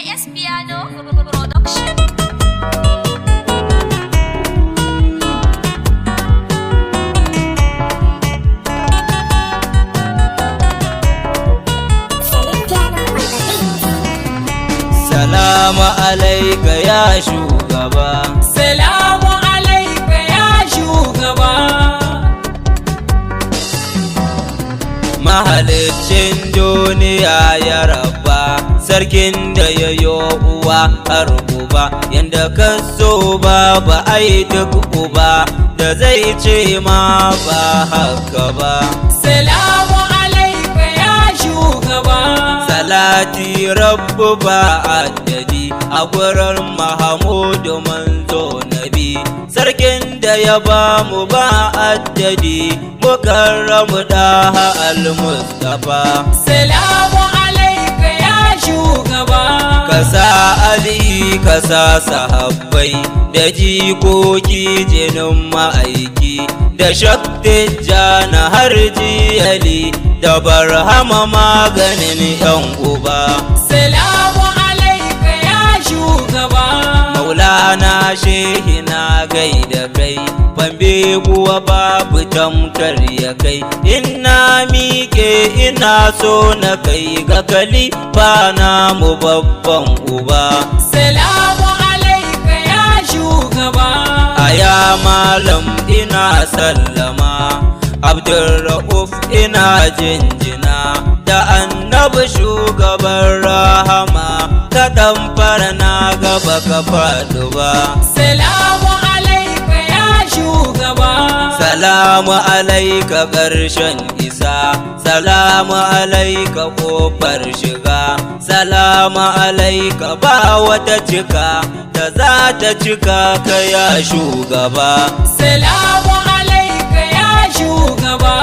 YS Piano Production. Salamu alaika ya shugaba. Salamu alaika ya shugaba. Mahalicin duniya ya rabba, sarkin da ya yo uwa har uba, yanda ka so babu ai duk uba da zai ce ma ba haka ba. Salamu alaika ya shugaba. Salati rabbu ba addadi a gurin Mahamudu manzo nabi, sarkin da ya ba mu ba addadi, mukarramu daha al-Mustafa. Salamu alaika ya shugaba. Kasa Ali kasa sahabbai da jikoki jinin ma'aiki, da shakti jana har jiyali, da barhama maganin yan uba. Salamu alaika ya shugaba. Maulana shehi na gaida kai, bambe kuwa babu tamkar ya kai, ina miƙe ina so na kai ga kalifa na mu babban uba. Salamu alaika ya shugaba. Aya malam ina sallama, Abdulra'uf ina jinjina, da annabi shugaban rahama, ka ɗan fara na gaba ka faɗi ba. Salamu alaika ya shugaba. Salamu alaika ƙarshen isa, salamu alaika ƙofar shiga, salamu alaika ba wata cika da za ta cika ka ya shugaba. Salamu alaika ya shugaba.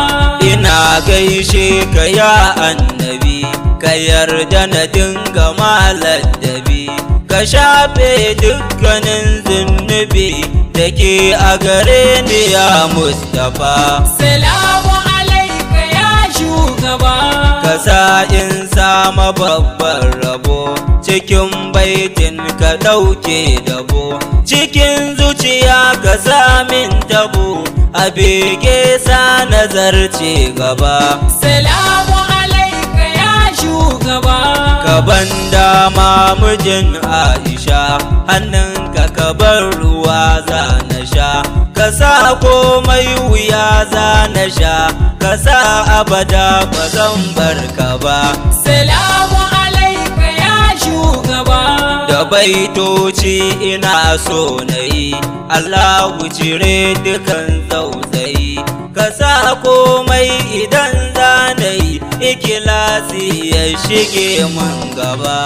Ina gaishe ka ya annabi, ka yarda na dinga maladabi, ka shafe dukkanin zunubi da ke a gare ni ya Mustapha. Salamu alaika ya shugaba. Ka sa in sama babban rabo, cikin baitin ka ɗauke dabo, cikin zuciya ka sa min tabo, a bege sa nazarce gaba. Salamu alaika ya shugaba. Ka ban dama mijin Aisha, hannunka ka bar ruwa za na sha, ka sa komai wuya za na sha, ka sa abada ba zan bar ka ba. Salamu alaika ya shugaba. Da baitoci ina so na yi, Allahu cire dukan tsautsayi, ka sa komai idan za na yi, ikilasi ya shige mun gaba.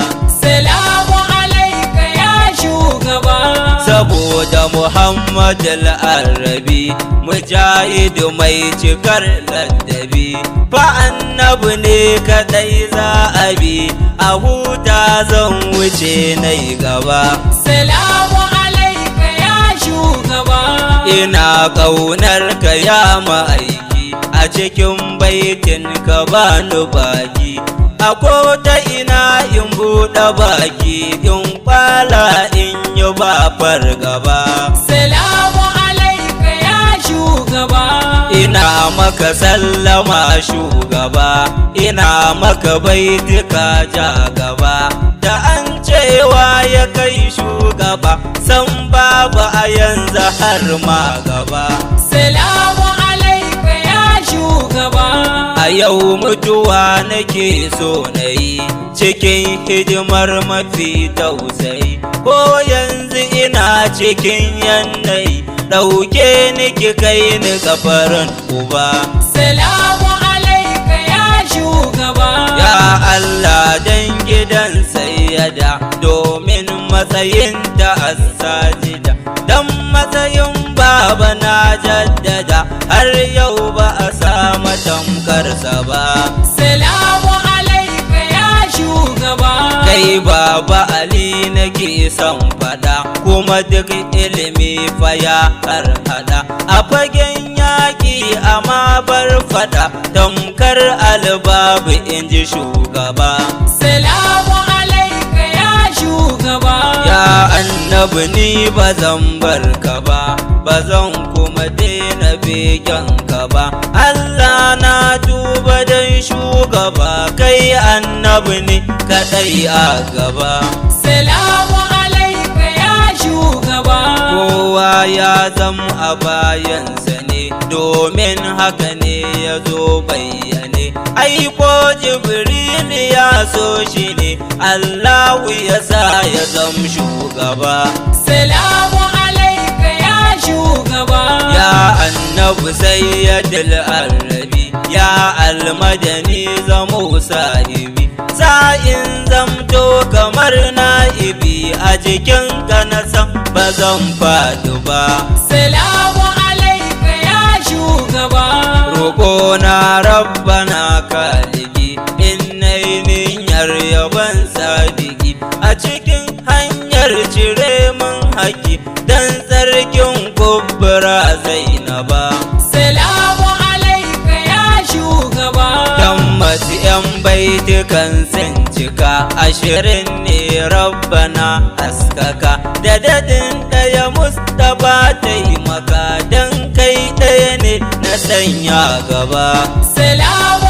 Salamu alaika ya shugaba. Saboda Muhammad al-Arabi, mujahidu mai cikar ladabi, fa annabi ne kadai za a bi, a huta zan wuce nai gaba. Salamu alaika ya shugaba. Ina ƙaunar ka ya ma'aiki, a cikin baitin ka bani baki, a kota ina in buɗe baki, in kwala in yi ba fargaba. Salamu alaika ya shugaba. Ina maka sallama shugaba, ina maka baitika ja gaba, da an cewa ya kai shugaba, san babu a yanzu har ma gaba. Salamu alaika ya shugaba. A yau mutuwa nake so na yi, cikin hidimar mafi tausayi, ko yanzu ina cikin yanayi, ɗauke ni ki kai ni gafarin uba. Salamu alaika ya shugaba. Ya Allah dan gidan sayyada, domin matsayin da as-sajida, dan matsayin baba na jaddada, har yau ba a sama tamkarsa ba. Salamu alaika ya shugaba. Kai baba Ali nake son fada, kuma duk ilimi fa ya harhada, a fagen yaƙi amma bar fada, tamkar albabu in ji shugaba. Salamu alaika ya shugaba. annabi ni ba zan barka ba zan kuma daina begen ka ba. Allah na tuba dan shugaba, kai annabi ne kadai a gaba. Salamu alaika ya shugaba. Kowa ya zama a bayansa ne, domin haka ne ya zo bayyane. Aiko Jibril ya so shi ne, Allahu ya sa ya zam shugaba. Salamu alaika ya shugaba. Ya annabi sayyidul arabi, ya almadani zamo sahibi. Sa'in zamto kamar na'ibi, a jikin ka na san ba zan faɗi ba. Salamu alaika ya shugaba. Roƙo na rabbana kaliki, in nayi niyyar yaban sadiki, a cikin hanyar cire min haƙi, dan sarkin kubra Zainaba. Salamu alaika ya shugaba. Dan masu 'yan baitukan sun cika, 20 ne rabbana askaka, da dadin ɗaya Mustapha taimaka, dan kai ɗaya ne na sanya gaba. Salamu